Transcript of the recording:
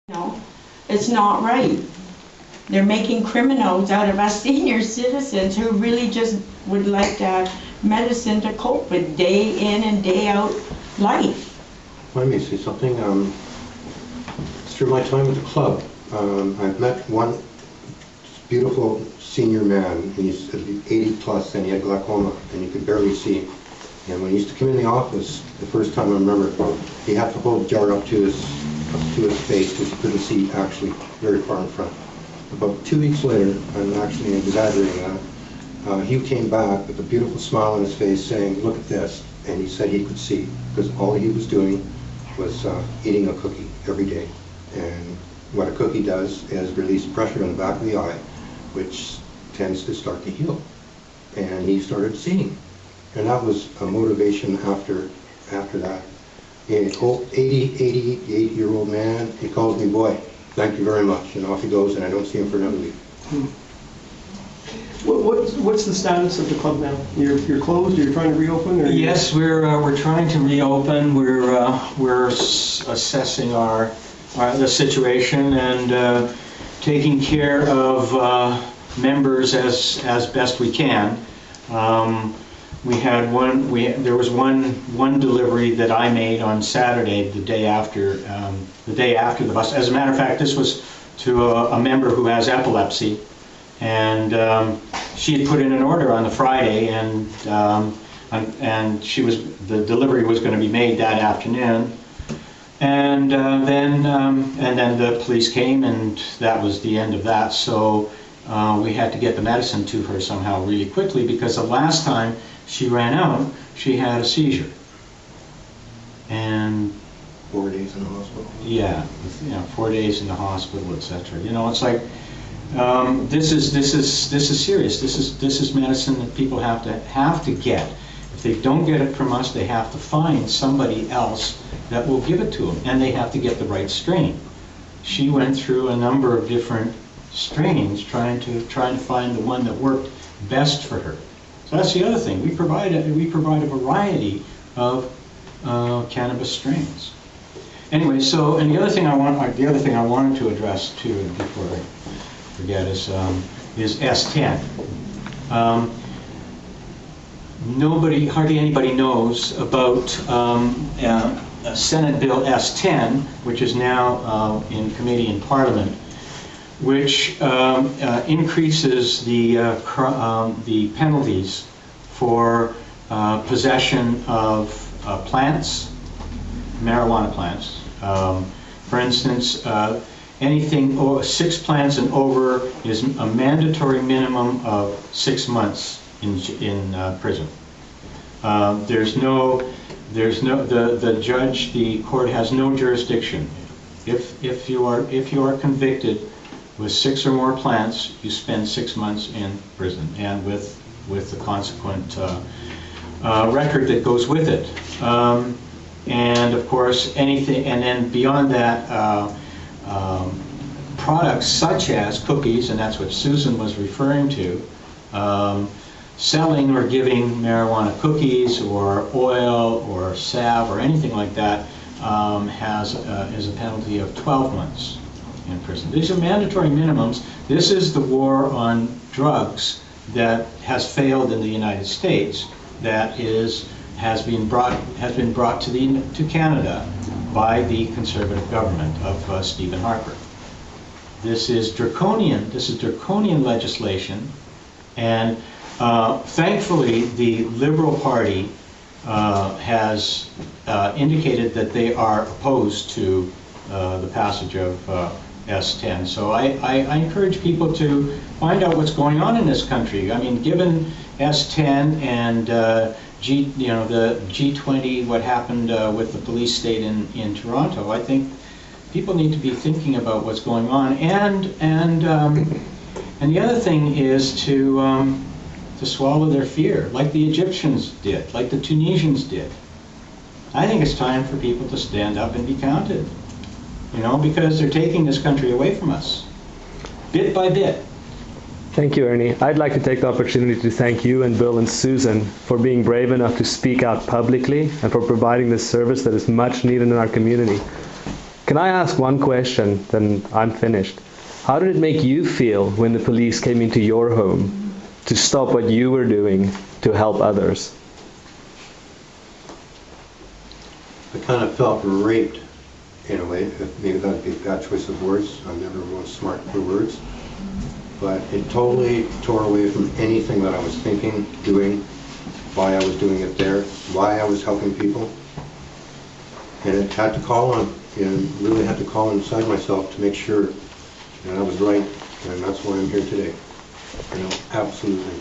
No, it's not right. They're making criminals out of us senior citizens who really just would like to have medicine to cope with day in and day out life. Let me say something. Through my time at the club, I've met one beautiful senior man. He's 80 plus and he had glaucoma and he could barely see. And when he used to come in the office, the first time I remember, he had to hold the jar up to his face because he couldn't see actually very far in front. About 2 weeks later, I'm actually exaggerating that, he came back with a beautiful smile on his face saying, "Look at this," and he said he could see because all he was doing was eating a cookie every day. And what a cookie does is release pressure on the back of the eye, which tends to start to heal. And he started seeing. And that was a motivation after that. An 88-year-old man, he calls me, "Boy, thank you very much," and off he goes, and I don't see him for another week. What's the status of the club now? You're closed, or you're trying to reopen? Or yes, we're trying to reopen. We're assessing the situation and taking care of members as best we can. We had there was one delivery that I made on Saturday, the day after the bus. As a matter of fact, this was to a member who has epilepsy, and she had put in an order on the Friday, and the delivery was going to be made that afternoon, and then the police came, and that was the end of that. So we had to get the medicine to her somehow really quickly, because the last time she ran out, she had a seizure. And 4 days in the hospital. Yeah, 4 days in the hospital, etc. It's like this is serious. This is medicine that people have to get. If they don't get it from us, they have to find somebody else that will give it to them, and they have to get the right strain. She went through a number of different strains trying to find the one that worked best for her. So that's the other thing. We provide a variety of cannabis strains. Anyway, so and the other thing I wanted to address too before I forget is S10. Hardly anybody knows about Senate Bill S10, which is now in committee in Parliament, which increases the penalties for possession of plants, marijuana plants. For instance, anything over 6 plants and over is a mandatory minimum of 6 months in prison. The court has no jurisdiction. If you are convicted with 6 or more plants, you spend 6 months in prison, and with the consequent record that goes with it. And of course, anything, and then beyond that, products such as cookies, and that's what Susan was referring to, selling or giving marijuana cookies or oil or salve or anything like that is a penalty of 12 months in prison. These are mandatory minimums. This is the war on drugs that has failed in the United States, that has been brought to Canada by the Conservative government of Stephen Harper. This is draconian. This is draconian legislation, and thankfully the Liberal Party has indicated that they are opposed to the passage of S10. So I encourage people to find out what's going on in this country. I mean, given S10 and the G20, what happened with the police state in Toronto, I think people need to be thinking about what's going on. And the other thing is to swallow their fear, like the Egyptians did, like the Tunisians did. I think it's time for people to stand up and be counted, because they're taking this country away from us, bit by bit. Thank you, Ernie. I'd like to take the opportunity to thank you and Bill and Susan for being brave enough to speak out publicly and for providing this service that is much needed in our community. Can I ask one question, then I'm finished? How did it make you feel when the police came into your home to stop what you were doing to help others? I kind of felt raped in a way. Maybe that'd be a bad choice of words. I'm never real smart for words. But it totally tore away from anything that I was thinking, doing, why I was doing it there, why I was helping people. And it had to call on, really had to call inside myself to make sure that I was right, and that's why I'm here today. Absolutely.